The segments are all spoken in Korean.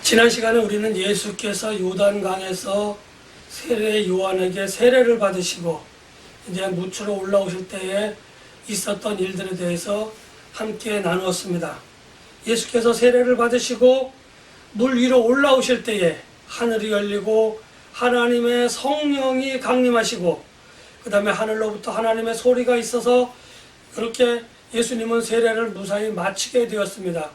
지난 시간에 우리는 예수께서 요단강에서 세례 요한에게 세례를 받으시고 이제 무추로 올라오실 때에 있었던 일들에 대해서 함께 나누었습니다. 예수께서 세례를 받으시고 물 위로 올라오실 때에 하늘이 열리고 하나님의 성령이 강림하시고 그 다음에 하늘로부터 하나님의 소리가 있어서 그렇게 예수님은 세례를 무사히 마치게 되었습니다.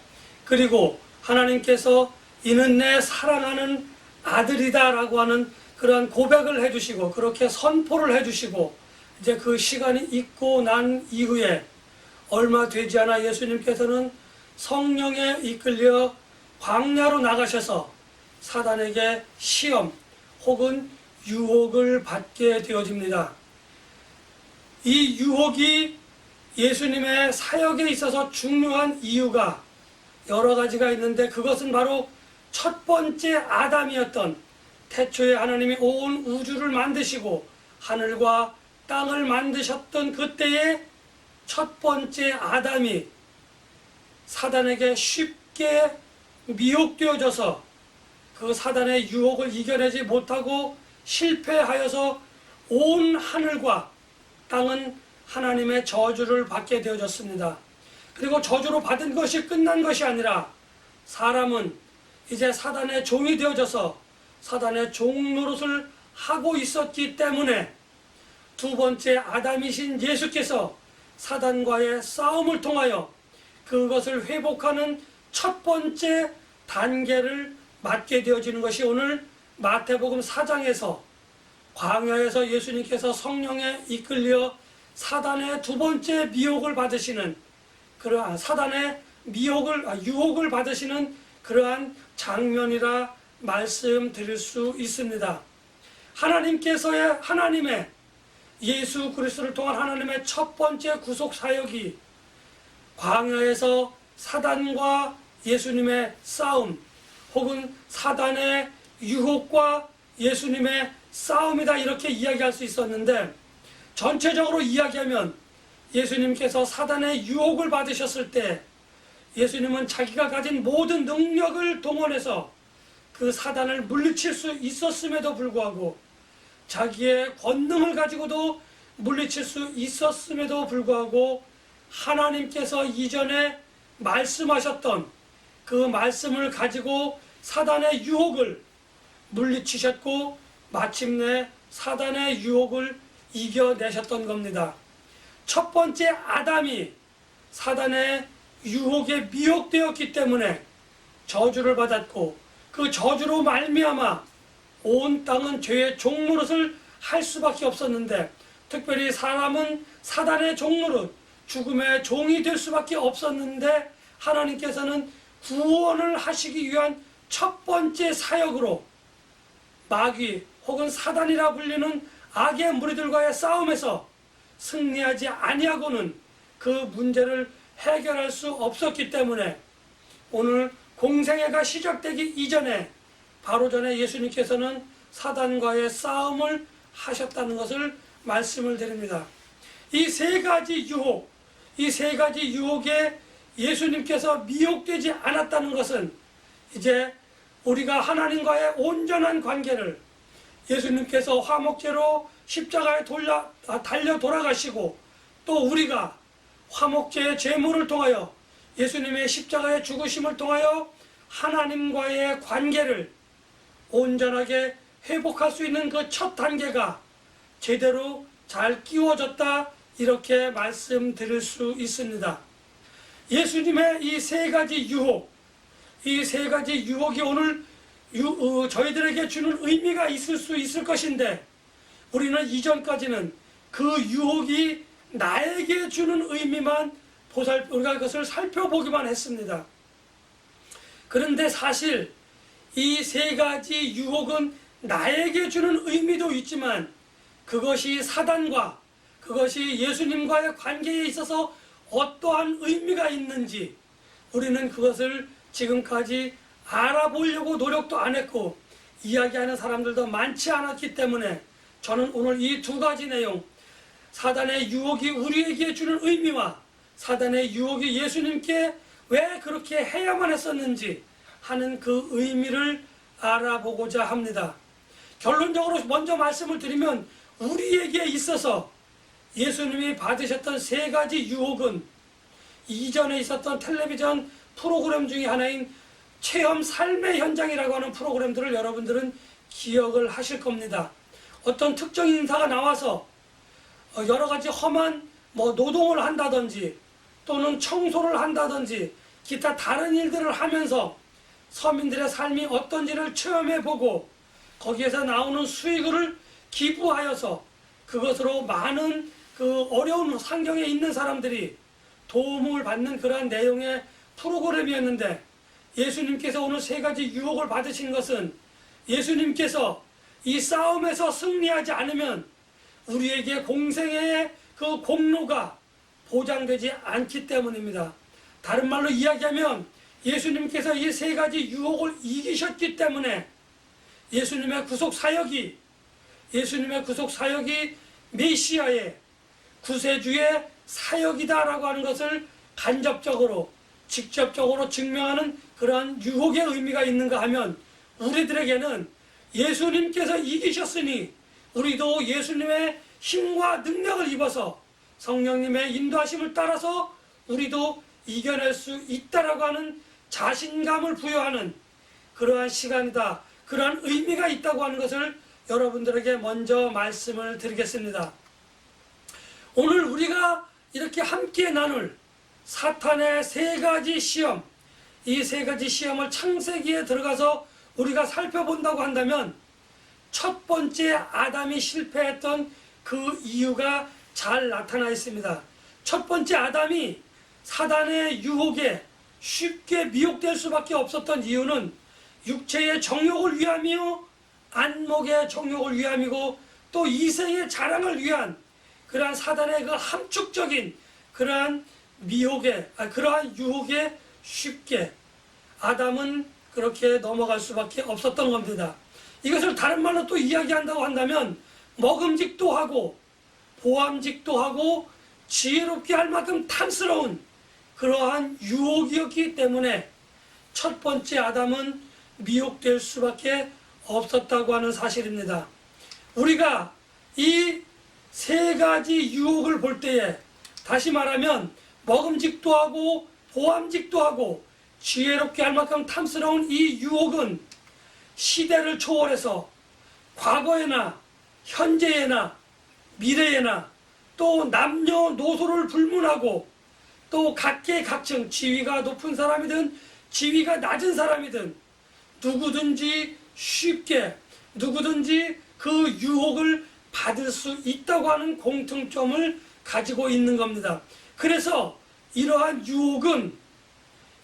그리고 하나님께서 이는 내 사랑하는 아들이다 라고 하는 그러한 고백을 해주시고 그렇게 선포를 해주시고 이제 그 시간이 있고 난 이후에 얼마 되지 않아 예수님께서는 성령에 이끌려 광야로 나가셔서 사단에게 시험 혹은 유혹을 받게 되어집니다. 이 유혹이 예수님의 사역에 있어서 중요한 이유가 여러 가지가 있는데 그것은 바로 첫 번째 아담이었던 태초에 하나님이 온 우주를 만드시고 하늘과 땅을 만드셨던 그때의 첫 번째 아담이 사단에게 쉽게 미혹되어져서 그 사단의 유혹을 이겨내지 못하고 실패하여서 온 하늘과 땅은 하나님의 저주를 받게 되어졌습니다. 그리고 저주로 받은 것이 끝난 것이 아니라 사람은 이제 사단의 종이 되어져서 사단의 종 노릇을 하고 있었기 때문에 두 번째 아담이신 예수께서 사단과의 싸움을 통하여 그것을 회복하는 첫 번째 단계를 맞게 되어지는 것이 오늘 마태복음 4장에서 광야에서 예수님께서 성령에 이끌려 사단의 두 번째 미혹을 받으시는 그러한 사단의 유혹을 받으시는 그러한 장면이라 말씀드릴 수 있습니다. 하나님의 예수 그리스도를 통한 하나님의 첫 번째 구속 사역이 광야에서 사단과 예수님의 싸움 혹은 사단의 유혹과 예수님의 싸움이다 이렇게 이야기할 수 있었는데 전체적으로 이야기하면 예수님께서 사단의 유혹을 받으셨을 때 예수님은 자기가 가진 모든 능력을 동원해서 그 사단을 물리칠 수 있었음에도 불구하고 자기의 권능을 가지고도 물리칠 수 있었음에도 불구하고 하나님께서 이전에 말씀하셨던 그 말씀을 가지고 사단의 유혹을 물리치셨고 마침내 사단의 유혹을 이겨내셨던 겁니다. 첫 번째 아담이 사단의 유혹에 미혹되었기 때문에 저주를 받았고 그 저주로 말미암아 온 땅은 죄의 종노릇을 할 수밖에 없었는데 특별히 사람은 사단의 종노릇 죽음의 종이 될 수밖에 없었는데 하나님께서는 구원을 하시기 위한 첫 번째 사역으로 마귀 혹은 사단이라 불리는 악의 무리들과의 싸움에서 승리하지 아니하고는 그 문제를 해결할 수 없었기 때문에 오늘 공생애가 시작되기 이전에 바로 전에 예수님께서는 사단과의 싸움을 하셨다는 것을 말씀을 드립니다. 이 세 가지 유혹에 예수님께서 미혹되지 않았다는 것은 이제 우리가 하나님과의 온전한 관계를 예수님께서 화목제로 십자가에 달려 돌아가시고 또 우리가 화목제의 제물을 통하여 예수님의 십자가의 죽으심을 통하여 하나님과의 관계를 온전하게 회복할 수 있는 그 첫 단계가 제대로 잘 끼워졌다 이렇게 말씀드릴 수 있습니다. 예수님의 이 세 가지 유혹이 오늘 저희들에게 주는 의미가 있을 수 있을 것인데 우리는 이전까지는 그 유혹이 나에게 주는 의미만 우리가 그것을 살펴보기만 했습니다. 그런데 사실 이 세 가지 유혹은 나에게 주는 의미도 있지만 그것이 사단과 그것이 예수님과의 관계에 있어서 어떠한 의미가 있는지 우리는 그것을 지금까지 알아보려고 노력도 안 했고 이야기하는 사람들도 많지 않았기 때문에 저는 오늘 이 두 가지 내용 사단의 유혹이 우리에게 주는 의미와 사단의 유혹이 예수님께 왜 그렇게 해야만 했었는지 하는 그 의미를 알아보고자 합니다. 결론적으로 먼저 말씀을 드리면 우리에게 있어서 예수님이 받으셨던 세 가지 유혹은 이전에 있었던 텔레비전 프로그램 중에 하나인 체험 삶의 현장이라고 하는 프로그램들을 여러분들은 기억을 하실 겁니다. 어떤 특정 인사가 나와서 여러 가지 험한 노동을 한다든지 또는 청소를 한다든지 기타 다른 일들을 하면서 서민들의 삶이 어떤지를 체험해보고 거기에서 나오는 수익을 기부하여서 그것으로 많은 그 어려운 환경에 있는 사람들이 도움을 받는 그러한 내용의 프로그램이었는데, 예수님께서 오늘 세 가지 유혹을 받으신 것은 예수님께서 이 싸움에서 승리하지 않으면 우리에게 공생의 그 공로가 보장되지 않기 때문입니다. 다른 말로 이야기하면 예수님께서 이 세 가지 유혹을 이기셨기 때문에 예수님의 구속 사역이 메시아의 구세주의 사역이다라고 하는 것을 간접적으로 직접적으로 증명하는 그러한 유혹의 의미가 있는가 하면, 우리들에게는 예수님께서 이기셨으니 우리도 예수님의 힘과 능력을 입어서 성령님의 인도하심을 따라서 우리도 이겨낼 수 있다라고 하는 자신감을 부여하는 그러한 시간이다, 그러한 의미가 있다고 하는 것을 여러분들에게 먼저 말씀을 드리겠습니다. 오늘 우리가 이렇게 함께 나눌 사탄의 세 가지 시험, 이 세 가지 시험을 창세기에 들어가서 우리가 살펴본다고 한다면 첫 번째 아담이 실패했던 그 이유가 잘 나타나 있습니다. 첫 번째 아담이 사단의 유혹에 쉽게 미혹될 수밖에 없었던 이유는 육체의 정욕을 위함이요 안목의 정욕을 위함이고 또 이생의 자랑을 위한 그러한 사단의 그 함축적인 그러한 그러한 유혹에 쉽게 아담은 그렇게 넘어갈 수밖에 없었던 겁니다. 이것을 다른 말로 또 이야기한다고 한다면 먹음직도 하고 보암직도 하고 지혜롭게 할 만큼 탐스러운 그러한 유혹이었기 때문에 첫 번째 아담은 미혹될 수밖에 없었다고 하는 사실입니다. 우리가 이 세 가지 유혹을 볼 때에 다시 말하면 먹음직도 하고 보암직도 하고 지혜롭게 할 만큼 탐스러운 이 유혹은 시대를 초월해서 과거에나 현재에나 미래에나 또 남녀노소를 불문하고 또 각계각층 지위가 높은 사람이든 지위가 낮은 사람이든 누구든지 쉽게 누구든지 그 유혹을 받을 수 있다고 하는 공통점을 가지고 있는 겁니다. 그래서 이러한 유혹은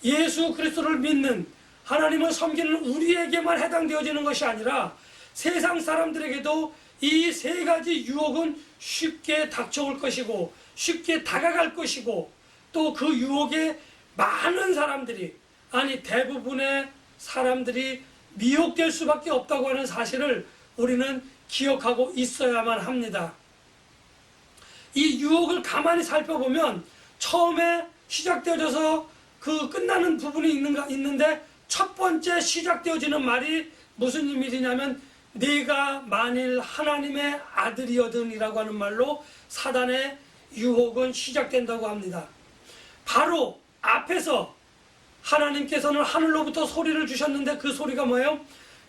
예수 그리스도를 믿는 하나님을 섬기는 우리에게만 해당되어지는 것이 아니라 세상 사람들에게도 이 세 가지 유혹은 쉽게 닥쳐올 것이고 쉽게 다가갈 것이고 또 그 유혹에 많은 사람들이 아니 대부분의 사람들이 미혹될 수밖에 없다고 하는 사실을 우리는 기억하고 있어야만 합니다. 이 유혹을 가만히 살펴보면 처음에 시작되어져서 그 끝나는 부분이 있는데 첫 번째 시작되어지는 말이 무슨 의미냐면 네가 만일 하나님의 아들이거든이라고 하는 말로 사단의 유혹은 시작된다고 합니다. 바로 앞에서 하나님께서는 하늘로부터 소리를 주셨는데 그 소리가 뭐예요?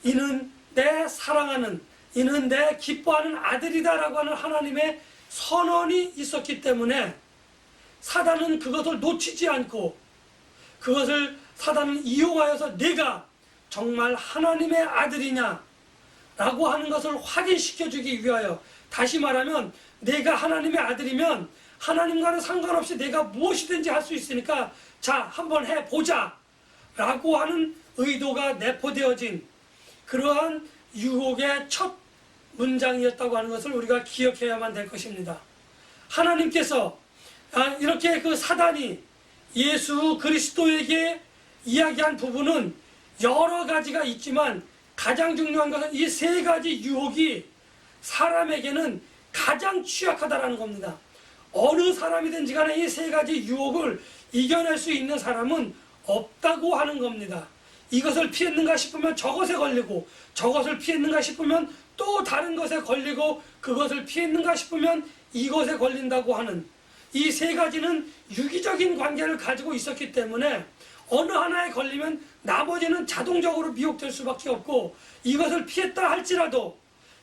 이는 내 사랑하는, 이는 내 기뻐하는 아들이다 라고 하는 하나님의 선언이 있었기 때문에 사단은 그것을 놓치지 않고 그것을 사단은 이용하여서 내가 정말 하나님의 아들이냐 라고 하는 것을 확인시켜주기 위하여, 다시 말하면 내가 하나님의 아들이면 하나님과는 상관없이 내가 무엇이든지 할 수 있으니까 자 한번 해보자 라고 하는 의도가 내포되어진 그러한 유혹의 첫 문장이었다고 하는 것을 우리가 기억해야만 될 것입니다. 하나님께서 이렇게 그 사단이 예수 그리스도에게 이야기한 부분은 여러 가지가 있지만 가장 중요한 것은 이 세 가지 유혹이 사람에게는 가장 취약하다라는 겁니다. 어느 사람이든지 간에 이 세 가지 유혹을 이겨낼 수 있는 사람은 없다고 하는 겁니다. 이것을 피했는가 싶으면 저것에 걸리고, 저것을 피했는가 싶으면 또 다른 것에 걸리고, 그것을 피했는가 싶으면 이것에 걸린다고 하는 이 세 가지는 유기적인 관계를 가지고 있었기 때문에 어느 하나에 걸리면 나머지는 자동적으로 미혹될 수밖에 없고, 이것을 피했다 할지라도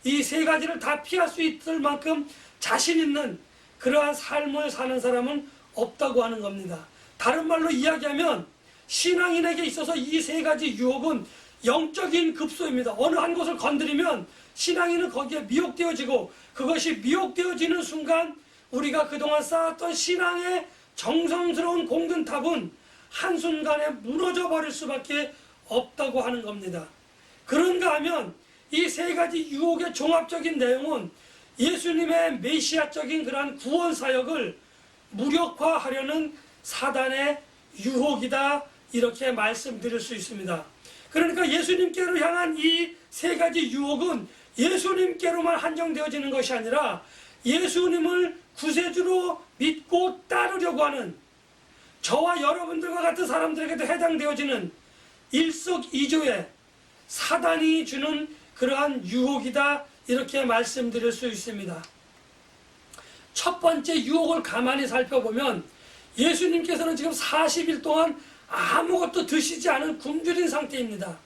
이 세 가지를 다 피할 수 있을 만큼 자신 있는 그러한 삶을 사는 사람은 없다고 하는 겁니다. 다른 말로 이야기하면 신앙인에게 있어서 이 세 가지 유혹은 영적인 급소입니다. 어느 한 곳을 건드리면 신앙인은 거기에 미혹되어지고, 그것이 미혹되어지는 순간 우리가 그동안 쌓았던 신앙의 정성스러운 공든탑은 한순간에 무너져 버릴 수밖에 없다고 하는 겁니다. 그런가 하면 이 세 가지 유혹의 종합적인 내용은 예수님의 메시아적인 그러한 구원 사역을 무력화하려는 사단의 유혹이다, 이렇게 말씀드릴 수 있습니다. 그러니까 예수님께로 향한 이 세 가지 유혹은 예수님께로만 한정되어지는 것이 아니라 예수님을 구세주로 믿고 따르려고 하는 저와 여러분들과 같은 사람들에게도 해당되어지는 일석이조의 사단이 주는 그러한 유혹이다, 이렇게 말씀드릴 수 있습니다. 첫 번째 유혹을 가만히 살펴보면 예수님께서는 지금 40일 동안 아무것도 드시지 않은 굶주린 상태입니다.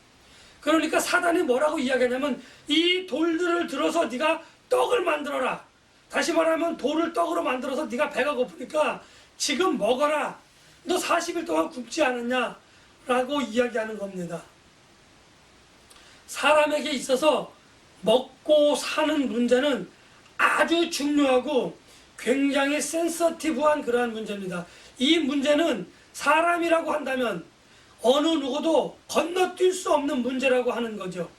그러니까 사단이 뭐라고 이야기하냐면 이 돌들을 들어서 네가 떡을 만들어라. 다시 말하면 돌을 떡으로 만들어서 네가 배가 고프니까 지금 먹어라. 너 40일 동안 굶지 않았냐? 라고 이야기하는 겁니다. 사람에게 있어서 먹고 사는 문제는 아주 중요하고 굉장히 센서티브한 그러한 문제입니다. 이 문제는 사람이라고 한다면 어느 누구도 건너뛸 수 없는 문제라고 하는 거죠.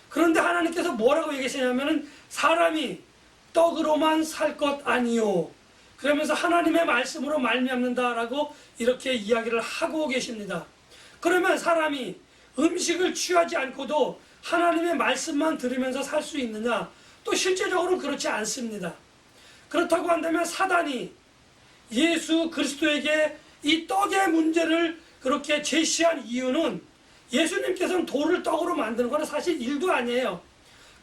그런데 하나님께서 뭐라고 얘기하시냐면은 사람이 떡으로만 살 것 아니요. 그러면서 하나님의 말씀으로 말미암는다라고 이렇게 이야기를 하고 계십니다. 그러면 사람이 음식을 취하지 않고도 하나님의 말씀만 들으면서 살 수 있느냐? 또 실제적으로 그렇지 않습니다. 그렇다고 한다면 사단이 예수 그리스도에게 이 떡의 문제를 그렇게 제시한 이유는 예수님께서는 돌을 떡으로 만드는 건 사실 일도 아니에요.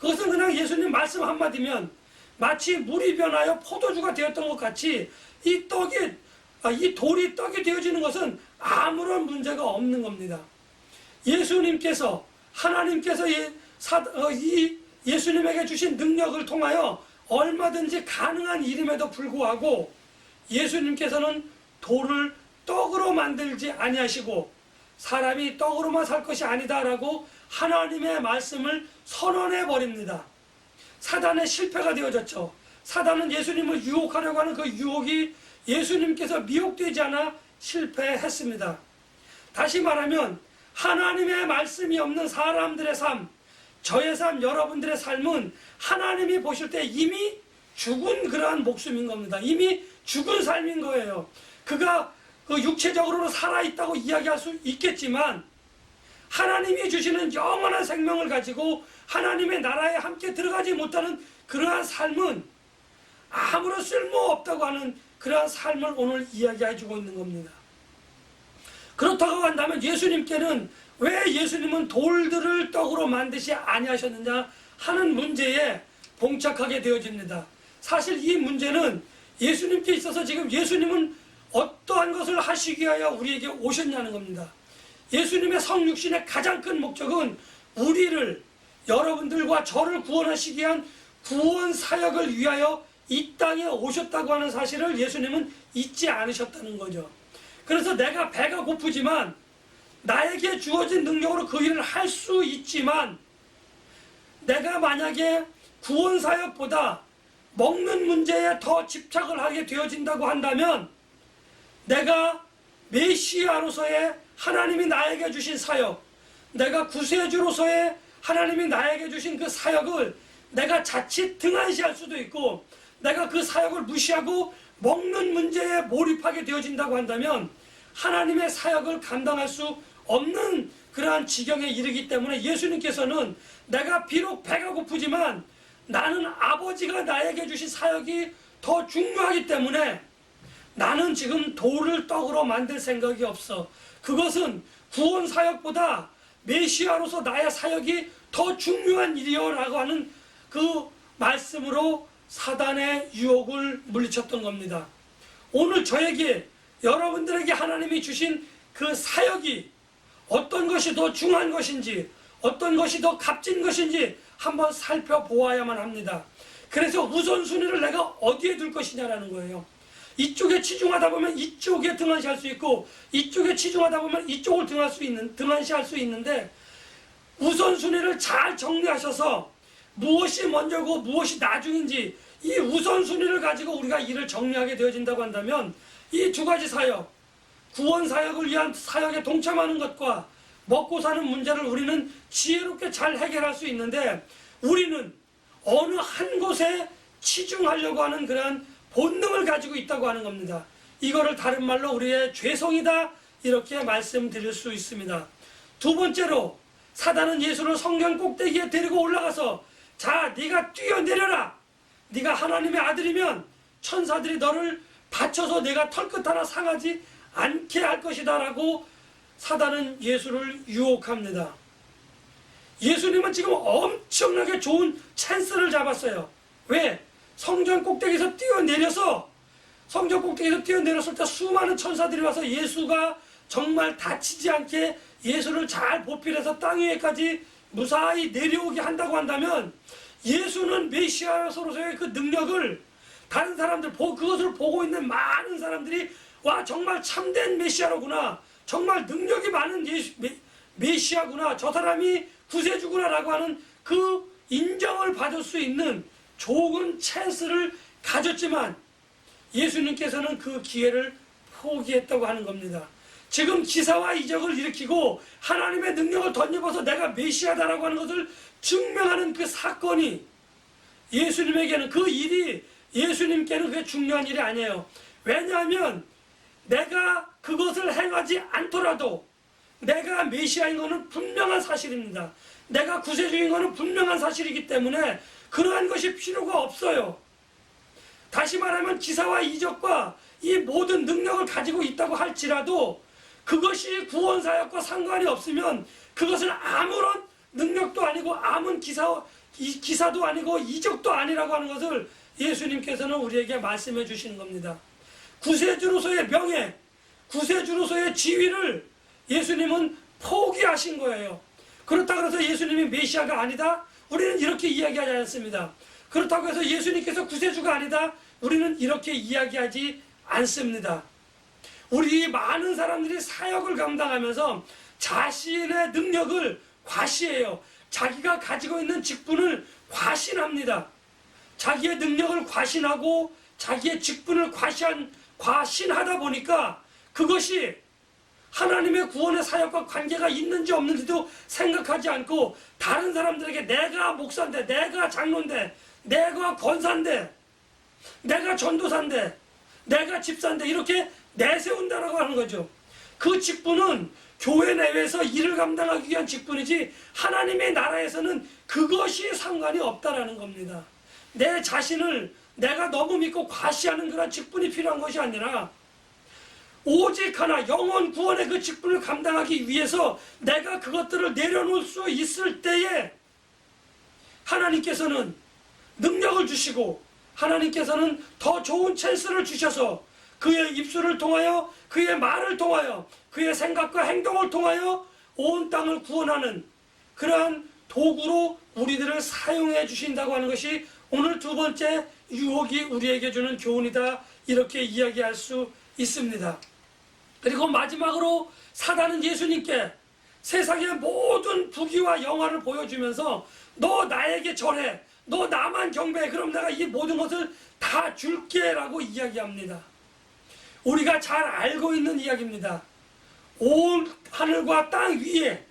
그것은 그냥 예수님 말씀 한마디면 마치 물이 변하여 포도주가 되었던 것 같이 이 돌이 떡이 되어지는 것은 아무런 문제가 없는 겁니다. 예수님께서 하나님께서 예수님에게 주신 능력을 통하여 얼마든지 가능한 일임에도 불구하고 예수님께서는 돌을 떡으로 만들지 아니하시고 사람이 떡으로만 살 것이 아니다라고 하나님의 말씀을 선언해 버립니다. 사단의 실패가 되어졌죠. 사단은 예수님을 유혹하려고 하는 그 유혹이 예수님께서 미혹되지 않아 실패했습니다. 다시 말하면 하나님의 말씀이 없는 사람들의 삶, 저의 삶, 여러분들의 삶은 하나님이 보실 때 이미 죽은 그러한 목숨인 겁니다. 이미 죽은 삶인 거예요. 그가 육체적으로 살아있다고 이야기할 수 있겠지만 하나님이 주시는 영원한 생명을 가지고 하나님의 나라에 함께 들어가지 못하는 그러한 삶은 아무런 쓸모없다고 하는 그러한 삶을 오늘 이야기해주고 있는 겁니다. 그렇다고 한다면 예수님께는 왜 예수님은 돌들을 떡으로 만드시 아니하셨느냐 하는 문제에 봉착하게 되어집니다. 사실 이 문제는 예수님께 있어서 지금 예수님은 어떠한 것을 하시기 위하여 우리에게 오셨냐는 겁니다. 예수님의 성육신의 가장 큰 목적은 우리를, 여러분들과 저를 구원하시기 위한 구원 사역을 위하여 이 땅에 오셨다고 하는 사실을 예수님은 잊지 않으셨다는 거죠. 그래서 내가 배가 고프지만 나에게 주어진 능력으로 그 일을 할 수 있지만 내가 만약에 구원 사역보다 먹는 문제에 더 집착을 하게 되어진다고 한다면 내가 메시아로서의 하나님이 나에게 주신 사역, 내가 구세주로서의 하나님이 나에게 주신 그 사역을 내가 자칫 등한시할 수도 있고 내가 그 사역을 무시하고 먹는 문제에 몰입하게 되어진다고 한다면 하나님의 사역을 감당할 수 없는 그러한 지경에 이르기 때문에 예수님께서는 내가 비록 배가 고프지만 나는 아버지가 나에게 주신 사역이 더 중요하기 때문에 나는 지금 돌을 떡으로 만들 생각이 없어. 그것은 구원 사역보다 메시아로서 나의 사역이 더 중요한 일이요 라고 하는 그 말씀으로 사단의 유혹을 물리쳤던 겁니다. 오늘 저에게, 여러분들에게 하나님이 주신 그 사역이 어떤 것이 더 중요한 것인지, 어떤 것이 더 값진 것인지 한번 살펴보아야만 합니다. 그래서 우선순위를 내가 어디에 둘 것이냐라는 거예요. 이쪽에 치중하다 보면 이쪽에 등한시할 수 있고, 이쪽에 치중하다 보면 이쪽을 등한시할 수 있는데, 우선순위를 잘 정리하셔서 무엇이 먼저고 무엇이 나중인지 이 우선순위를 가지고 우리가 일을 정리하게 되어진다고 한다면, 이 두 가지 사역, 구원 사역을 위한 사역에 동참하는 것과 먹고 사는 문제를 우리는 지혜롭게 잘 해결할 수 있는데, 우리는 어느 한 곳에 치중하려고 하는 그러한 본능을 가지고 있다고 하는 겁니다. 이거를 다른 말로 우리의 죄성이다, 이렇게 말씀드릴 수 있습니다. 두 번째로, 사단은 예수를 성경 꼭대기에 데리고 올라가서, 자, 네가 뛰어내려라, 네가 하나님의 아들이면 천사들이 너를 받쳐서 내가 털끝 하나 상하지 않게 할 것이다 라고 사단은 예수를 유혹합니다. 예수님은 지금 엄청나게 좋은 찬스를 잡았어요. 왜? 성전 꼭대기에서 뛰어내렸을 때 수많은 천사들이 와서 예수가 정말 다치지 않게 예수를 잘 보필해서 땅 위에까지 무사히 내려오게 한다고 한다면, 예수는 메시아로서의 그 능력을 다른 사람들, 그것을 보고 있는 많은 사람들이, 와, 정말 참된 메시아로구나, 정말 능력이 많은 메시아구나, 저 사람이 구세주구나 라고 하는 그 인정을 받을 수 있는 좋은 찬스를 가졌지만, 예수님께서는 그 기회를 포기했다고 하는 겁니다. 지금 기사와 이적을 일으키고 하나님의 능력을 덧입어서 내가 메시아다라고 하는 것을 증명하는 그 사건이, 예수님에게는 그 일이, 예수님께는 그게 중요한 일이 아니에요. 왜냐하면 내가 그것을 행하지 않더라도 내가 메시아인 것은 분명한 사실입니다. 내가 구세주인 것은 분명한 사실이기 때문에 그러한 것이 필요가 없어요. 다시 말하면 기사와 이적과 이 모든 능력을 가지고 있다고 할지라도 그것이 구원사역과 상관이 없으면 그것은 아무런 능력도 아니고 아무 기사도 아니고 이적도 아니라고 하는 것을 예수님께서는 우리에게 말씀해 주시는 겁니다. 구세주로서의 명예, 구세주로서의 지위를 예수님은 포기하신 거예요. 그렇다고 해서 예수님이 메시아가 아니다? 우리는 이렇게 이야기하지 않습니다. 그렇다고 해서 예수님께서 구세주가 아니다? 우리는 이렇게 이야기하지 않습니다. 우리 많은 사람들이 사역을 감당하면서 자신의 능력을 과시해요. 자기가 가지고 있는 직분을 과신합니다. 자기의 능력을 과신하고 자기의 직분을 과신하다 보니까 그것이 하나님의 구원의 사역과 관계가 있는지 없는지도 생각하지 않고 다른 사람들에게 내가 목사인데, 내가 장로인데, 내가 권사인데, 내가 전도사인데, 내가 집사인데 이렇게 내세운다라고 하는 거죠. 그 직분은 교회 내외에서 일을 감당하기 위한 직분이지 하나님의 나라에서는 그것이 상관이 없다라는 겁니다. 내 자신을 내가 너무 믿고 과시하는 그런 직분이 필요한 것이 아니라 오직 하나 영혼 구원의 그 직분을 감당하기 위해서 내가 그것들을 내려놓을 수 있을 때에 하나님께서는 능력을 주시고 하나님께서는 더 좋은 찬스를 주셔서 그의 입술을 통하여, 그의 말을 통하여, 그의 생각과 행동을 통하여 온 땅을 구원하는 그러한 도구로 우리들을 사용해 주신다고 하는 것이 오늘 두 번째 유혹이 우리에게 주는 교훈이다, 이렇게 이야기할 수 있습니다. 그리고 마지막으로 사단은 예수님께 세상의 모든 부귀와 영화를 보여주면서 너 나에게 절해, 너 나만 경배해, 그럼 내가 이 모든 것을 다 줄게 라고 이야기합니다. 우리가 잘 알고 있는 이야기입니다. 온 하늘과 땅 위에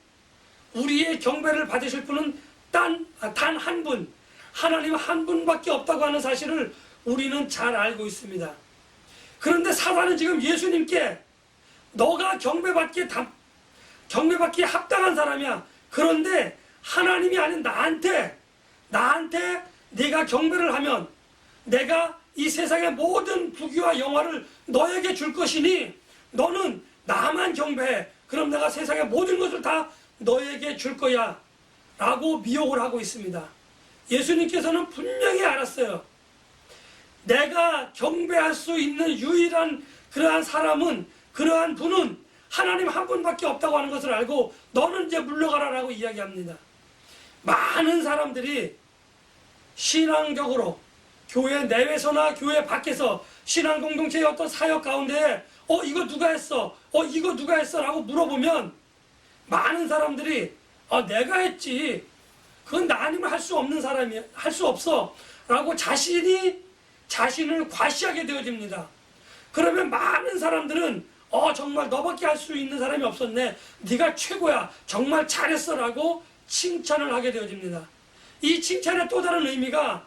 우리의 경배를 받으실 분은 단 한 분, 하나님 한 분밖에 없다고 하는 사실을 우리는 잘 알고 있습니다. 그런데 사단은 지금 예수님께 너가 경배받기에 합당한 사람이야. 그런데 하나님이 아닌 나한테 네가 경배를 하면 내가 이 세상의 모든 부귀와 영화를 너에게 줄 것이니 너는 나만 경배해. 그럼 내가 세상의 모든 것을 다 너에게 줄 거야 라고 미혹을 하고 있습니다. 예수님께서는 분명히 알았어요. 내가 경배할 수 있는 유일한 그러한 사람은, 그러한 분은 하나님 한 분밖에 없다고 하는 것을 알고 너는 이제 물러가라 라고 이야기합니다. 많은 사람들이 신앙적으로 교회 내외서나 교회 밖에서 신앙 공동체의 어떤 사역 가운데 이거 누가 했어? 이거 누가 했어? 라고 물어보면 많은 사람들이 내가 했지. 그건 나 아니면 할 수 없는 사람이야. 할 수 없어. 라고 자신을 과시하게 되어집니다. 그러면 많은 사람들은 정말 너밖에 할 수 있는 사람이 없었네. 네가 최고야. 정말 잘했어. 라고 칭찬을 하게 되어집니다. 이 칭찬의 또 다른 의미가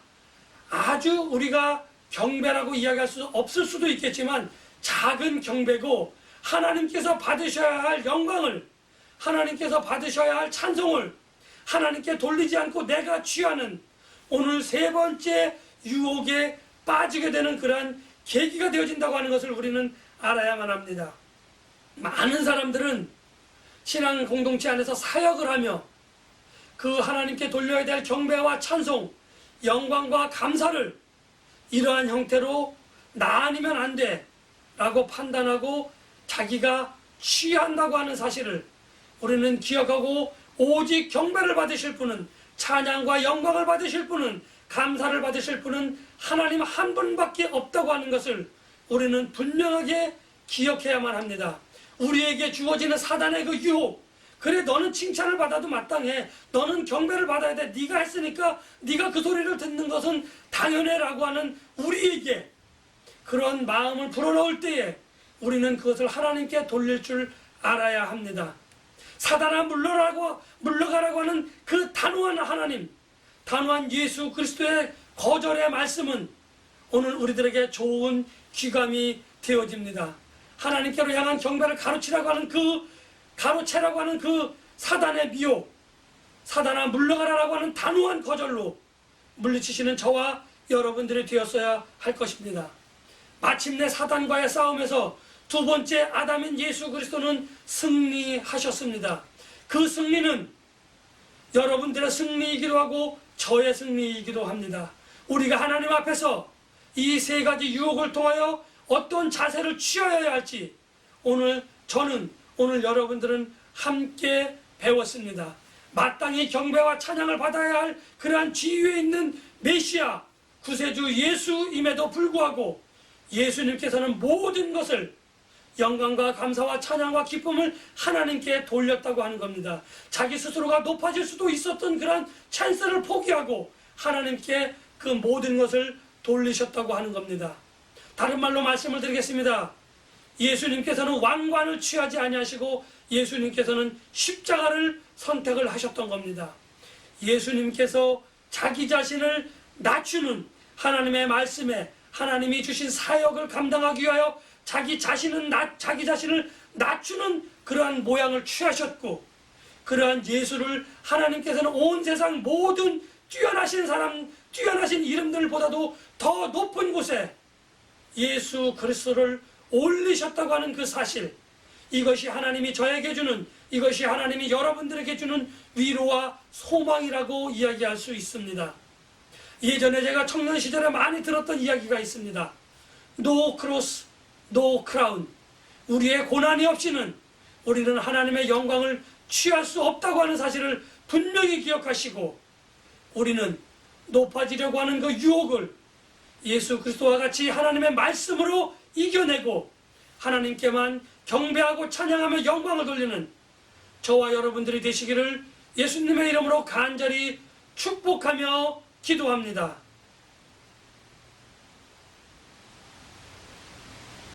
아주 우리가 경배라고 이야기할 수 없을 수도 있겠지만 작은 경배고 하나님께서 받으셔야 할 영광을, 하나님께서 받으셔야 할 찬송을 하나님께 돌리지 않고 내가 취하는 오늘 세 번째 유혹에 빠지게 되는 그러한 계기가 되어진다고 하는 것을 우리는 알아야만 합니다. 많은 사람들은 신앙 공동체 안에서 사역을 하며 그 하나님께 돌려야 될 경배와 찬송, 영광과 감사를 이러한 형태로 나 아니면 안 돼 라고 판단하고 자기가 취한다고 하는 사실을 우리는 기억하고, 오직 경배를 받으실 분은, 찬양과 영광을 받으실 분은, 감사를 받으실 분은 하나님 한 분밖에 없다고 하는 것을 우리는 분명하게 기억해야만 합니다. 우리에게 주어지는 사단의 그 유혹, 그래 너는 칭찬을 받아도 마땅해, 너는 경배를 받아야 돼, 네가 했으니까 네가 그 소리를 듣는 것은 당연해 라고 하는 우리에게 그런 마음을 불어넣을 때에 우리는 그것을 하나님께 돌릴 줄 알아야 합니다. 사단아 물러가라고 하는 그 단호한 하나님, 단호한 예수 그리스도의 거절의 말씀은 오늘 우리들에게 좋은 귀감이 되어집니다. 하나님께로 향한 경배를 가로채라고 하는 그 사단의 미혹, 사단아 물러가라라고 하는 단호한 거절로 물리치시는 저와 여러분들이 되었어야 할 것입니다. 마침내 사단과의 싸움에서 두 번째 아담인 예수 그리스도는 승리하셨습니다. 그 승리는 여러분들의 승리이기도 하고 저의 승리이기도 합니다. 우리가 하나님 앞에서 이 세 가지 유혹을 통하여 어떤 자세를 취하여야 할지 오늘 여러분들은 함께 배웠습니다. 마땅히 경배와 찬양을 받아야 할 그러한 지위에 있는 메시아 구세주 예수임에도 불구하고 예수님께서는 모든 것을 영광과 감사와 찬양과 기쁨을 하나님께 돌렸다고 하는 겁니다. 자기 스스로가 높아질 수도 있었던 그런 찬스를 포기하고 하나님께 그 모든 것을 돌리셨다고 하는 겁니다. 다른 말로 말씀을 드리겠습니다. 예수님께서는 왕관을 취하지 아니하시고 예수님께서는 십자가를 선택을 하셨던 겁니다. 예수님께서 자기 자신을 낮추는 하나님의 말씀에 하나님이 주신 사역을 감당하기 위하여 자기 자신을 낮추는 그러한 모양을 취하셨고, 그러한 예수를 하나님께서는 온 세상 모든 뛰어나신 이름들보다도 더 높은 곳에 예수 그리스도를 올리셨다고 하는 그 사실, 이것이 하나님이 저에게 주는, 이것이 하나님이 여러분들에게 주는 위로와 소망이라고 이야기할 수 있습니다. 예전에 제가 청년 시절에 많이 들었던 이야기가 있습니다. No cross, no crown. 우리의 고난이 없이는 우리는 하나님의 영광을 취할 수 없다고 하는 사실을 분명히 기억하시고, 우리는 높아지려고 하는 그 유혹을 예수 그리스도와 같이 하나님의 말씀으로 이겨내고 하나님께만 경배하고 찬양하며 영광을 돌리는 저와 여러분들이 되시기를 예수님의 이름으로 간절히 축복하며 기도합니다.